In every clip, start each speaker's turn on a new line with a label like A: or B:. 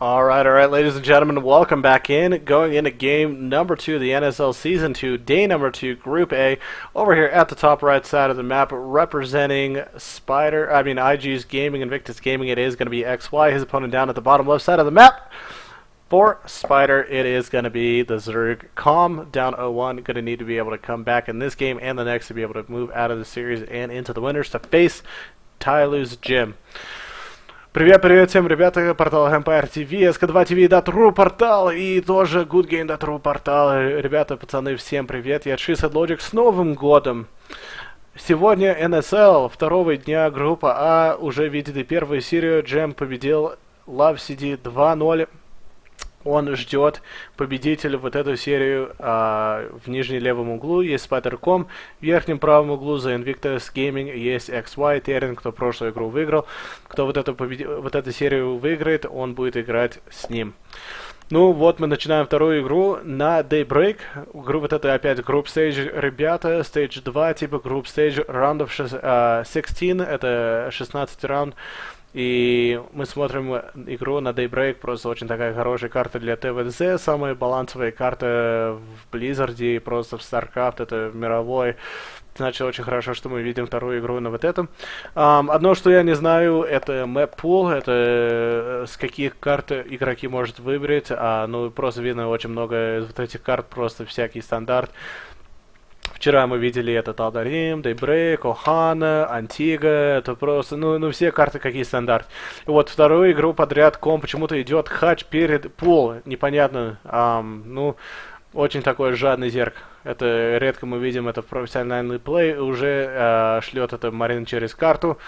A: All right, ladies and gentlemen, welcome back in. Going into game number 2 of the NSL Season 2, day number 2, Group A. Over here at the top right side of the map, representing iG's Gaming, Invictus Gaming, it is going to be XY. His opponent down at the bottom left side of the map. For Spider, it is going to be the Spider.Comm, down 0-1. Going to need to be able to come back in this game and the next to be able to move out of the series and into the winners to face Tyloo's Gym. Привет всем, ребята, портал Empire TV, SK2 TV, True портал и тоже Good Game True портал. Ребята, пацаны, всем привет, я Logic, с Новым годом! Сегодня NSL, второго дня, группа А, уже видели первую серию, Джем победил Love CD 2-0. Он ждет победителя вот эту серию в нижнем левом углу. Есть Spider.Comm, в верхнем правом углу за Invictus Gaming есть XY, Терен, кто прошлую игру выиграл. Кто вот эту серию выиграет, он будет играть с ним. Ну вот мы начинаем вторую игру на Daybreak. Вот это опять Group Stage, ребята, Stage 2, типа Group Stage, раундов 16, это 16 раунд. И мы смотрим игру на Daybreak, просто очень такая хорошая карта для ТВЗ, самая балансовая карта в Blizzard, просто в StarCraft, это мировой. Значит, очень хорошо, что мы видим вторую игру на вот этом. Одно, что я не знаю, это Map Pool, это с каких карт игроки может выбрать. Ну, просто видно очень много из вот этих карт, просто всякий стандарт. Вчера мы видели этот Алдарим, Daybreak, Охана, Антига, это просто, ну все карты какие стандарт. И вот вторую игру подряд Ком почему-то идет хач перед пул, непонятно, ну, очень такой жадный зерк. Это редко мы видим, это в профессиональный плей, уже шлет это Марин через карту.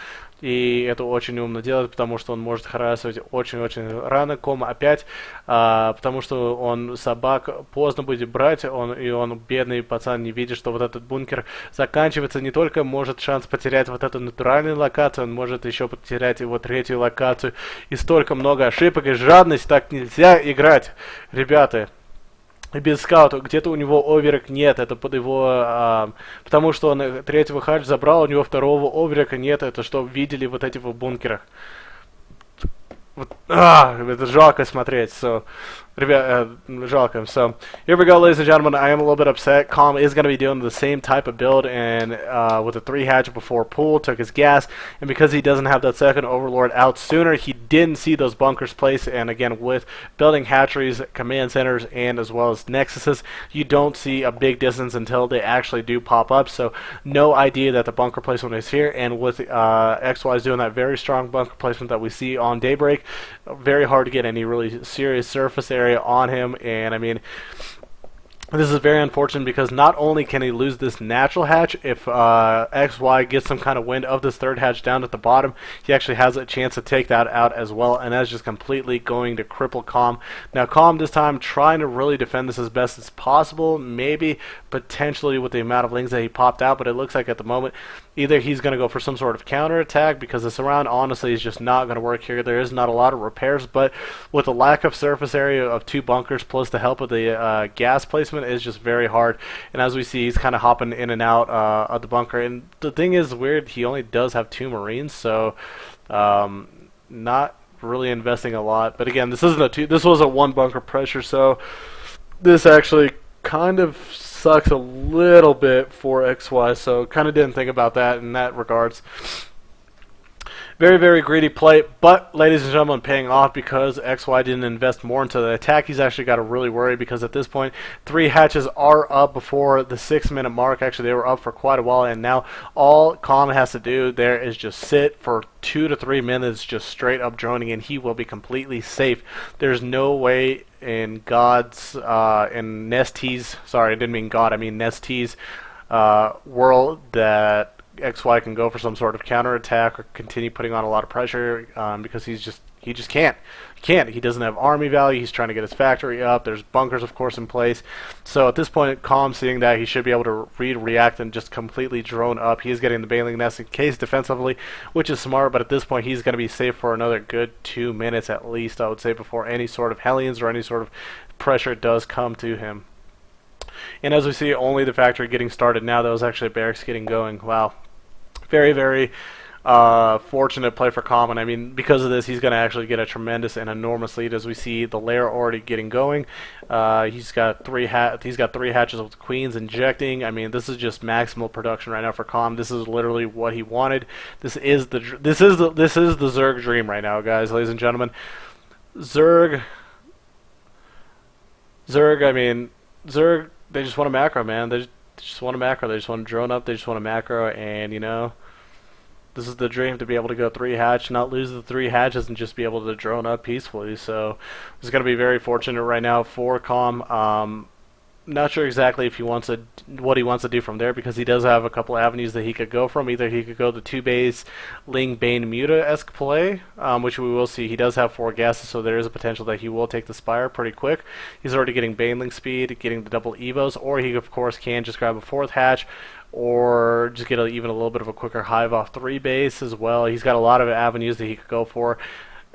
A: И это очень умно делать, потому что он может харасывать очень-очень рано. Ком опять, потому что он собак поздно будет брать, и он, бедный пацан, не видит, что вот этот бункер заканчивается. Не только может шанс потерять вот эту натуральную локацию, он может еще потерять его третью локацию. И столько много ошибок и жадность, так нельзя играть, ребята. Без скаута, где-то у него оверик нет, это под его, потому что он третьего хадж забрал, у него второго оверика нет, это что видели вот эти в бункерах. Вот, это жалко смотреть, ребят, жалко. So, here we go, ladies and gentlemen. I am a little bit upset. Comm is going to be doing the same type of build, and with a 3 hatch before Pool took his gas, and because he doesn't have that second Overlord out sooner, he didn't see those bunkers placed, and again, with building hatcheries, command centers, and as well as nexuses, you don't see a big distance until they actually do pop up, so no idea that the bunker placement is here, and with XY is doing that very strong bunker placement that we see on Daybreak, very hard to get any really serious surface area on him, and I mean, this is very unfortunate because not only can he lose this natural hatch, if XY gets some kind of wind of this third hatch down at the bottom, he actually has a chance to take that out as well, and that's just completely going to cripple Comm. Now Comm this time trying to really defend this as best as possible, maybe potentially with the amount of lings that he popped out, but it looks like at the moment either he's going to go for some sort of counter attack because the surround honestly is just not going to work here. There is not a lot of repairs, but with the lack of surface area of 2 bunkers plus the help of the gas placement is just very hard. And as we see, he's kind of hopping in and out of the bunker. And the thing is weird, he only does have 2 Marines, so not really investing a lot. But again, this isn't this was a 1 bunker pressure, so this actually kind of sucks a little bit for XY, so kind of didn't think about that in that regards. Very, very greedy play, but ladies and gentlemen, paying off because XY didn't invest more into the attack. He's actually got to really worry because at this point, 3 hatches are up before the 6-minute mark. Actually, they were up for quite a while, and now all Comm has to do there is just sit for 2 to 3 minutes, just straight up droning, and he will be completely safe. There's no way in God's, in Nesty's, sorry, I didn't mean God, I mean Nesty's world that XY can go for some sort of counterattack or continue putting on a lot of pressure because he just can't. He doesn't have army value. He's trying to get his factory up. There's bunkers, of course, in place. So at this point, Comm seeing that, he should be able to react and just completely drone up. He's getting the Baneling Nest in case defensively, which is smart, but at this point, he's going to be safe for another good 2 minutes at least, I would say, before any sort of Hellions or any sort of pressure does come to him. And as we see, only the factory getting started now. That was actually barracks getting going. Wow. Very, very fortunate play for Common. I mean, because of this, he's going to actually get a tremendous and enormous lead as we see the lair already getting going. He's got three hatches with queens injecting. I mean, this is just maximal production right now for Comm. This is literally what he wanted. This is the Zerg dream right now, guys, ladies and gentlemen. Zerg. I mean, Zerg. They just want a macro, man. They just want a macro. They just want to drone up. They just want a macro, and you know. This is the dream, to be able to go 3 hatch, not lose the 3 hatches, and just be able to drone up peacefully. So it's going to be very fortunate right now for Comm. Not sure exactly if what he wants to do from there, because he does have a couple avenues that he could go from. Either he could go the 2-base Ling Bane Muta-esque play, which we will see. He does have 4 gases, so there is a potential that he will take the Spire pretty quick. He's already getting Baneling speed, getting the double Evos, or he of course can just grab a 4th hatch, or just get even a little bit of a quicker hive off 3-base as well. He's got a lot of avenues that he could go for.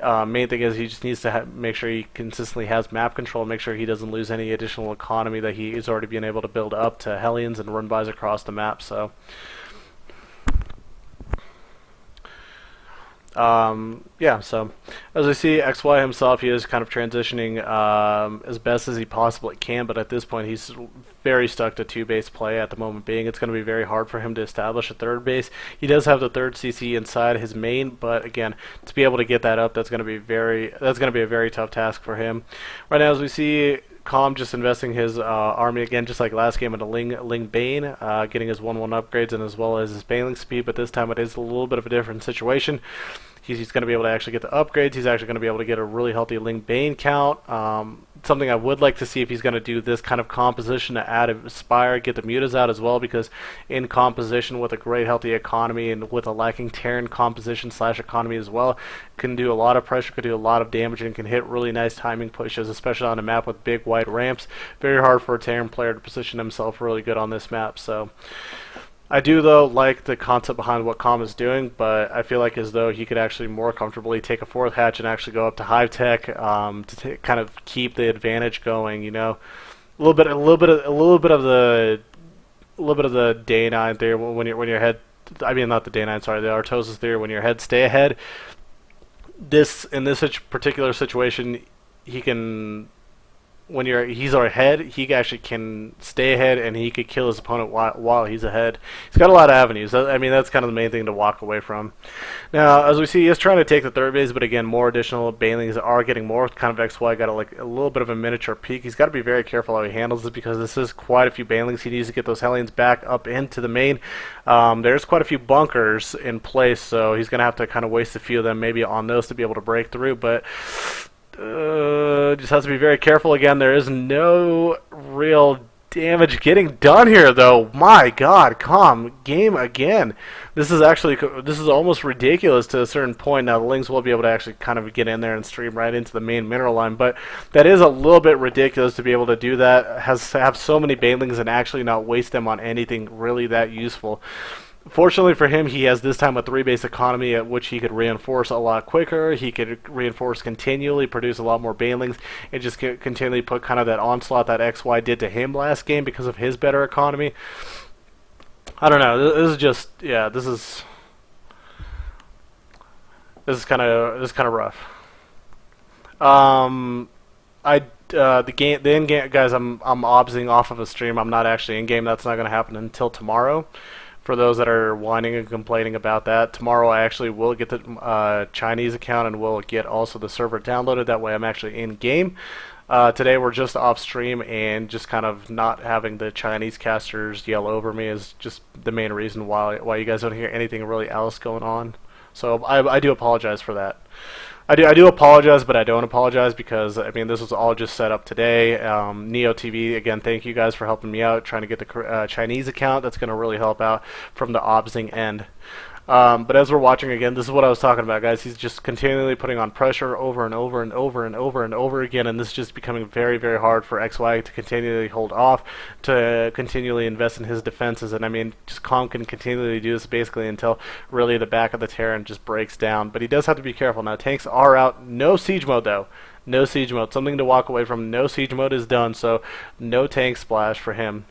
A: Main thing is he just needs to make sure he consistently has map control, make sure he doesn't lose any additional economy that he is already been able to build up to Hellions and run bys across the map. So yeah, so as we see, XY himself, he is kind of transitioning as best as he possibly can, but at this point he's very stuck to 2-base play at the moment being. It's going to be very hard for him to establish a 3rd base. He does have the 3rd CC inside his main, but again, to be able to get that up, that's going to be a very tough task for him. Right now, as we see, Comm just investing his army again, just like last game, into Ling Bane, getting his 1/1 upgrades and as well as his Baneling speed, but this time it is a little bit of a different situation. He's going to be able to actually get the upgrades. He's actually going to be able to get a really healthy Ling Bane count. Something I would like to see if he's going to do this kind of composition to add a Spire, get the Mutas out as well, because in composition with a great healthy economy and with a lacking Terran composition / economy as well, can do a lot of pressure, could do a lot of damage, and can hit really nice timing pushes, especially on a map with big wide ramps. Very hard for a Terran player to position himself really good on this map. So I do, though, like the concept behind what Comm is doing, but I feel like as though he could actually more comfortably take a 4th hatch and actually go up to Hive Tech to kind of keep the advantage going. You know, a little bit of the Day 9 theory when your head. I mean, not the Day 9. Sorry, the Artosis theory. When your head stay ahead. In this particular situation, he can. When he's ahead, he actually can stay ahead, and he could kill his opponent while he's ahead. He's got a lot of avenues. I mean, that's kind of the main thing to walk away from. Now, as we see, he is trying to take the 3rd base, but again, more additional Banelings are getting more. Kind of XY got a little bit of a miniature peak. He's got to be very careful how he handles it, because this is quite a few Banelings. He needs to get those Hellions back up into the main. There's quite a few bunkers in place, so he's going to have to kind of waste a few of them maybe on those to be able to break through, but just has to be very careful. Again, there is no real damage getting done here, though. My God, Comm game again. This is almost ridiculous to a certain point. Now the Lings will be able to actually kind of get in there and stream right into the main mineral line, but that is a little bit ridiculous to be able to do that. Have so many Banelings and actually not waste them on anything really that useful. Fortunately for him, he has this time a 3-base economy at which he could reinforce a lot quicker. He could reinforce continually, produce a lot more Banelings, and just continually put kind of that onslaught that XY did to him last game because of his better economy. I don't know. This is just, yeah. This is kind of rough. The in-game guys, I'm obsing off of a stream. I'm not actually in game. That's not going to happen until tomorrow. For those that are whining and complaining about that, tomorrow I actually will get the Chinese account and will get also the server downloaded. That way I'm actually in game. Today we're just off stream, and just kind of not having the Chinese casters yell over me is just the main reason why you guys don't hear anything really else going on. So I do apologize for that. I do apologize, but I don't apologize, because I mean, this was all just set up today. Neo TV, again, thank you guys for helping me out trying to get the Chinese account. That's going to really help out from the obsing end. But as we're watching again, this is what I was talking about, guys. He's just continually putting on pressure over and over and over and over and over again, and this is just becoming very, very hard for XY to continually hold off, to continually invest in his defenses. And I mean, just Comm can continually do this basically until really the back of the Terran just breaks down. But he does have to be careful. Now, tanks are out. No siege mode, though. No siege mode. Something to walk away from. No siege mode is done, so no tank splash for him.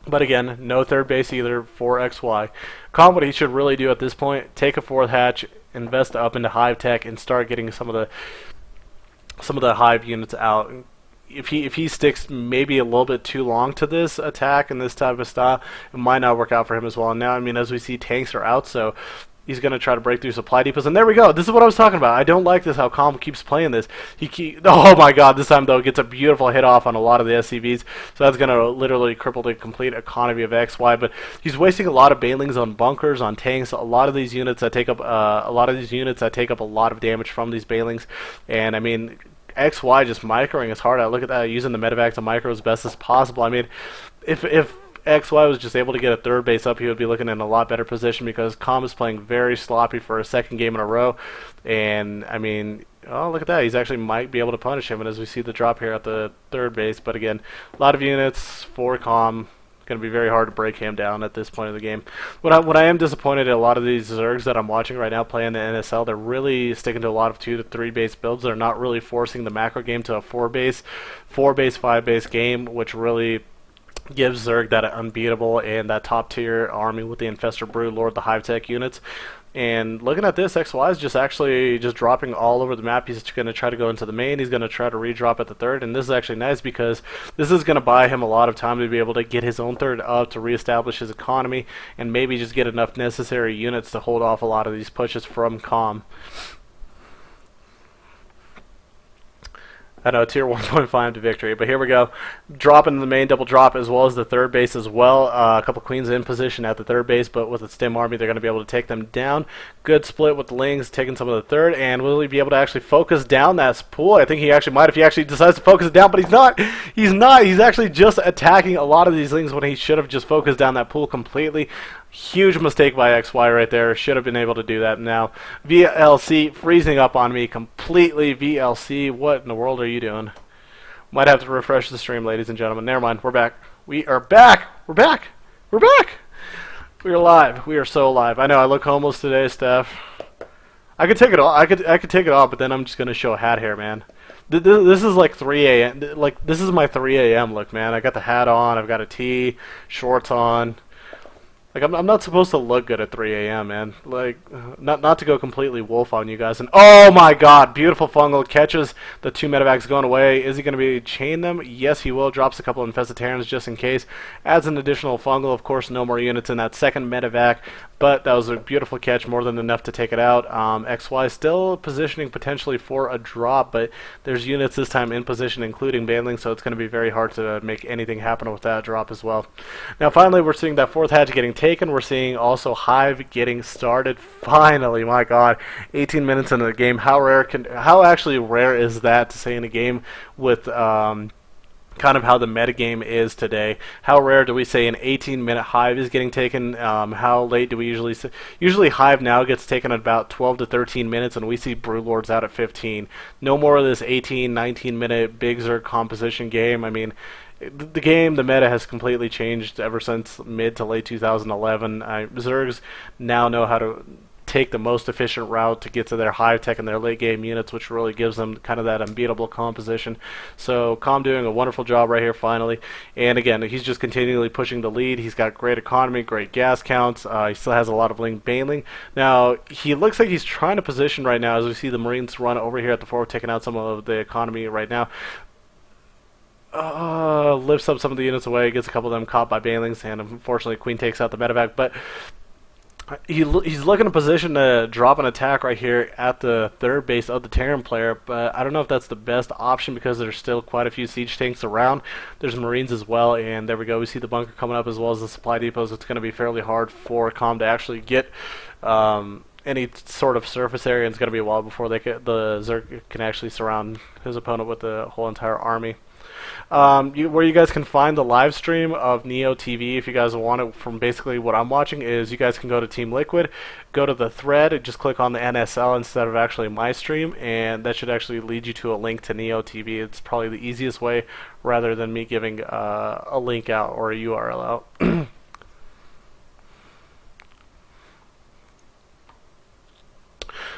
A: But again, no third base either for XY. Comm, what he should really do at this point, take a fourth hatch, invest up into Hive Tech, and start getting some of the Hive units out. If he sticks maybe a little bit too long to this attack and this type of style, it might not work out for him as well. And now, I mean, as we see, tanks are out, so he's going to try to break through supply depots. And there we go. This is what I was talking about. I don't like this, how Calm keeps playing this. Oh my god, this time, though, gets a beautiful hit off on a lot of the SCVs. So that's going to literally cripple the complete economy of XY. But he's wasting a lot of banelings on bunkers, on tanks. A lot of these units that take up a lot of damage from these banelings. And, I mean, XY just microing his heart out. Look at that, using the medevac to micro as best as possible. I mean, if XY was just able to get a third base up, he would be looking in a lot better position because Comm is playing very sloppy for a second game in a row. And, I mean, oh, look at that. He's actually might be able to punish him. And as we see the drop here at the third base. But again, a lot of units for Comm. Going to be very hard to break him down at this point of the game. What I am disappointed in a lot of these Zergs that I'm watching right now playing the NSL, they're really sticking to a lot of 2 to 3 base builds. They're not really forcing the macro game to a 4 base, 5 base game, which really gives Zerg that unbeatable and that top tier army with the Infestor Brood Lord, the Hive Tech units. And looking at this, XY is just dropping all over the map. He's going to try to go into the main. He's going to try to redrop at the third. And this is actually nice because this is going to buy him a lot of time to be able to get his own third up, to reestablish his economy, and maybe just get enough necessary units to hold off a lot of these pushes from Comm. I know, tier 1.5 to victory, but here we go. Dropping the main double drop as well as the third base as well. A couple queens in position at the third base, but with a stim army, they're going to be able to take them down. Good split with the Lings, taking some of the third, and will he be able to actually focus down that pool? I think he actually might if he actually decides to focus it down, but he's not. He's not. He's actually just attacking a lot of these Lings when he should have just focused down that pool completely. Huge mistake by XY right there. Should have been able to do that. Now, VLC freezing up on me completely. VLC, what in the world are you doing? Might have to refresh the stream, ladies and gentlemen. Never mind. We're back. We are back. We're back. We're back. We are live. We are so live. I know I look homeless today, Steph. I could take it off. I could take it off, but then I'm just gonna show hat hair, man. This is like 3 a.m. Like this is my 3 a.m. look, man. I got the hat on. I've got a tee, shorts on. Like, I'm not supposed to look good at 3 a.m., man. Like, not to go completely wolf on you guys. And oh my god, beautiful fungal. Catches the 2 medevacs going away. Is he going to be chain them? Yes, he will. Drops a couple of Infestitarians just in case. Adds an additional fungal. Of course, no more units in that second medevac. But that was a beautiful catch, more than enough to take it out. XY still positioning potentially for a drop, but there's units this time in position, including Banling, so it's going to be very hard to make anything happen with that drop as well. Now, finally, we're seeing that fourth hatch getting taken. We're seeing also Hive getting started. Finally, my God, 18 minutes into the game. How actually rare is that to say in a game with kind of how the metagame is today? How rare do we say an 18-minute Hive is getting taken? How late do we usually say? Usually Hive now gets taken at about 12 to 13 minutes, and we see Broodlords out at 15. No more of this 18, 19-minute big Zerg composition game. I mean, the meta has completely changed ever since mid to late 2011. Zergs now know how to take the most efficient route to get to their Hive Tech and their late game units, which really gives them kind of that unbeatable composition. So Comm doing a wonderful job right here finally. And again, he's just continually pushing the lead. He's got great economy, great gas counts. He still has a lot of Ling Baneling. Now, he looks like he's trying to position right now as we see the Marines run over here at the forward, taking out some of the economy right now. Lifts up some of the units away, gets a couple of them caught by Banelings, and unfortunately Queen takes out the medevac. But he's looking in position to drop an attack right here at the third base of the Terran player, but I don't know if that's the best option because there's still quite a few siege tanks around. There's Marines as well, and there we go. We see the bunker coming up as well as the supply depots. It's going to be fairly hard for Comm to actually get any sort of surface area, and it's going to be a while before the Zerg can actually surround his opponent with the whole entire army. Where you guys can find the live stream of Neo TV, if you guys want it, from basically what I'm watching, is you guys can go to Team Liquid, go to the thread, and just click on the NSL instead of actually my stream, and that should actually lead you to a link to Neo TV. It's probably the easiest way, rather than me giving a link out or a URL out.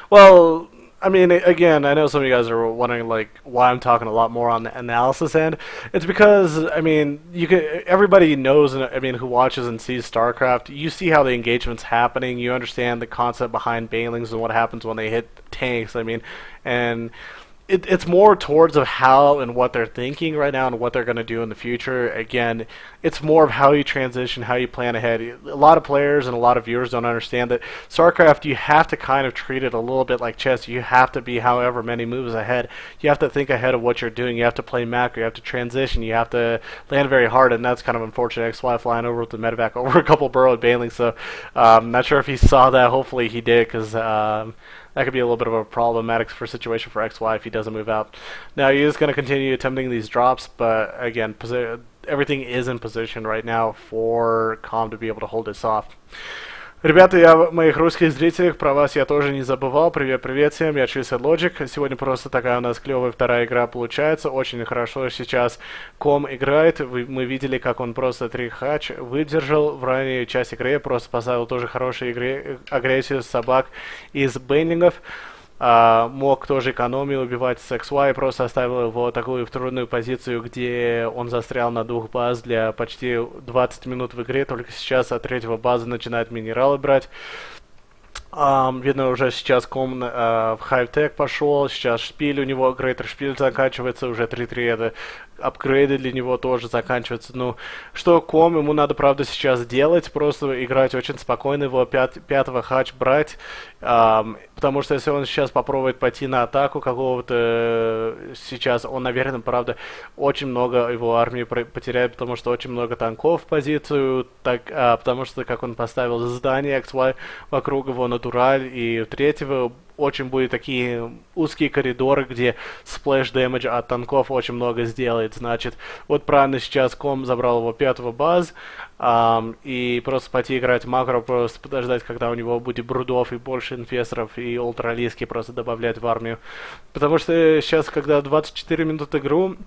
A: Well, I mean, again, I know some of you guys are wondering like why I'm talking a lot more on the analysis end. It's because I mean, everybody knows. I mean, who watches and sees StarCraft, you see how the engagement's happening. You understand the concept behind banelings and what happens when they hit tanks. I mean, and it's more towards of how and what they're thinking right now and what they're going to do in the future. Again, it's more of how you transition, how you plan ahead. A lot of players and a lot of viewers don't understand that StarCraft, you have to kind of treat it a little bit like chess. You have to be however many moves ahead. You have to think ahead of what you're doing. You have to play macro. You have to transition. You have to land very hard, and that's kind of unfortunate. XY flying over with the medevac over a couple burrowed banelings, so not sure if he saw that. Hopefully he did, because that could be a little bit of a problematic situation for XY if he doesn't move out. Now he is going to continue attempting these drops, but again, everything is in position right now for Comm to be able to hold this off. Ребята, я моих русских зрителей, про вас я тоже не забывал. Привет всем, я Чуйся Logic. Сегодня просто такая у нас клевая вторая игра получается. Очень хорошо сейчас Ком играет. Мы видели, как он просто 3 хач выдержал в ранней части игры. Просто поставил тоже хорошую агрессию собак из бейнингов. Мог тоже экономию убивать с XY, просто оставил его такую в трудную позицию, где он застрял на 2 баз для почти 20 минут в игре. Только сейчас от 3-го базы начинает минералы брать. Видно, уже сейчас Ком в хай-тек пошел, сейчас шпиль у него, грейтер шпиль заканчивается, уже 3-3, это апгрейды для него тоже заканчиваются. Ну, что Ком, ему надо, правда, сейчас делать, просто играть очень спокойно, его 5-го хач брать, потому что если он сейчас попробует пойти на атаку какого-то, сейчас он, наверное, правда, очень много его армии потеряет, потому что очень много танков в позицию, потому что, как он поставил здание XY вокруг его натураль, и 3-го очень будет такие узкие коридоры, где сплэш дэмэдж от танков очень много сделает. Значит, вот правильно сейчас Ком забрал его 5-го баз, и просто пойти играть макро, просто подождать, когда у него будет брудов и больше инфесторов, и ультралиски просто добавлять в армию. Потому что сейчас, когда 24 минуты игру,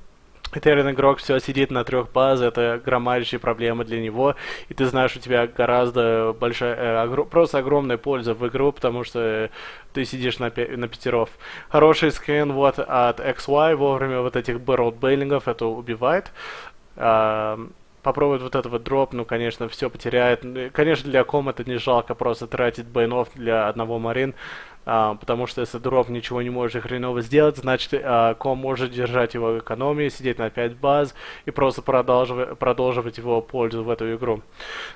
A: Этерен игрок все сидит на 3 базах, это громадящая проблема для него, и ты знаешь, у тебя гораздо большая, просто огромная польза в игру, потому что ты сидишь на 5. Хороший скин вот от XY вовремя вот этих бэрроуд бейлингов, это убивает. Попробует вот этого дроп, ну, конечно, все потеряет. Конечно, для Ком это не жалко просто тратить бейнов для одного марин, потому что если дроп ничего не может хреново сделать, значит Ком может держать его экономию, сидеть на 5 баз и просто продолживать его пользу в эту игру.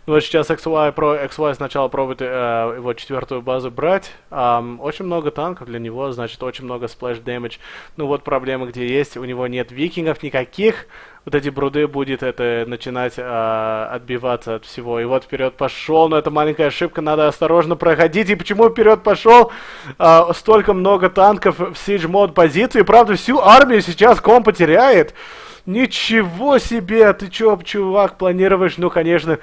A: Ну вот сейчас XY сначала пробует его 4-ю базу брать. Очень много танков для него, значит очень много сплэш дэмэдж. Ну вот проблема где есть, у него нет викингов никаких. Вот эти бруды будет это начинать отбиваться от всего. И вот вперед пошел, но это маленькая ошибка, надо осторожно проходить. И почему вперед пошел? Столько много танков в Siege мод позиции. Правда, всю армию сейчас Ком потеряет. Ничего себе! Ты чё, чувак, планируешь? Ну, конечно,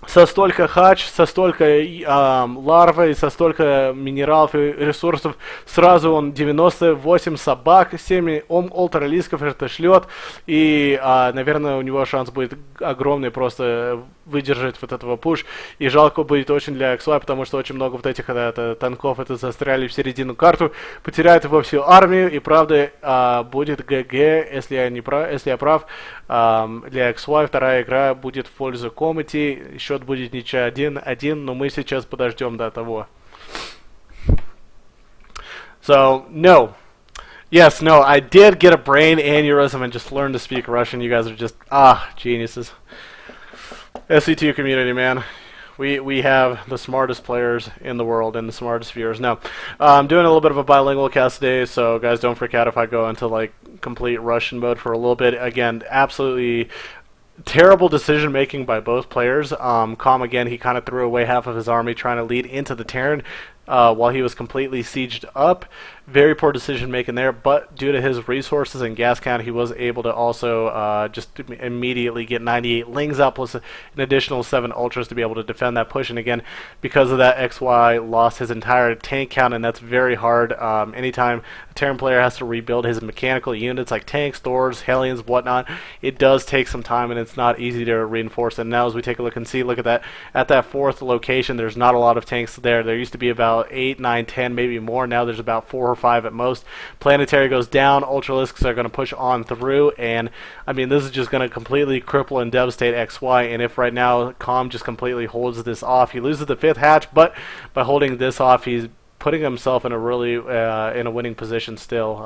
A: со столько хач, со столько ларвы, со столько минералов и ресурсов, сразу он 98 собак, 7 ультралисков это шлет, и, наверное, у него шанс будет огромный просто выдержать вот этого пуш, и жалко будет очень для XY, потому что очень много вот этих танков это застряли в середину карту, потеряет его всю армию, и правда будет ГГ, если я прав, для XY вторая игра будет в пользу Комити, счет будет ничья 1-1, но мы сейчас подождем до того. So, no. Yes, no, I did get a brain aneurysm and just learned to speak Russian. You guys are just, geniuses. SC2 community, man. We have the smartest players in the world and the smartest viewers. Now, I'm doing a little bit of a bilingual cast today, so guys, don't freak out if I go into like complete Russian mode for a little bit. Again, absolutely terrible decision making by both players. Comm again, he kind of threw away half of his army trying to lead into the Terran while he was completely sieged up. Very poor decision making there, but due to his resources and gas count, he was able to also just immediately get 98 Lings up, plus an additional 7 Ultras to be able to defend that push. And again, because of that, XY lost his entire tank count, and that's very hard. Anytime a Terran player has to rebuild his mechanical units like tanks, doors, Hellions, whatnot, it does take some time, and it's not easy to reinforce. And now as we take a look and see, look at that, at that 4th location, there's not a lot of tanks there. There used to be about 8, 9, 10, maybe more. Now there's about 4 or 5 at most. Planetary goes down. Ultralisks are going to push on through, and I mean, this is just going to completely cripple and devastate XY. And if right now Comm just completely holds this off, he loses the 5th hatch, but by holding this off, he's putting himself in a really in a winning position still.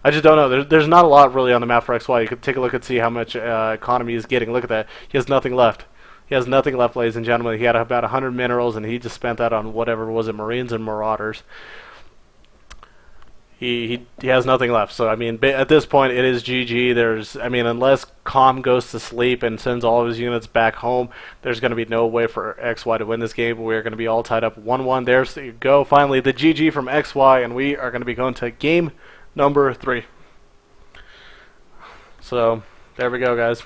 A: I just don't know. There's not a lot really on the map for XY. You could take a look and see how much economy he's getting. Look at that. He has nothing left. He has nothing left, ladies and gentlemen. He had about 100 minerals, and he just spent that on whatever was it, Marines and Marauders. He has nothing left. So I mean, at this point, it is GG. Unless Comm goes to sleep and sends all of his units back home, there's going to be no way for XY to win this game. We're going to be all tied up 1-1. There you go. Finally, the GG from XY, and we are going to be going to game number 3. So there we go, guys.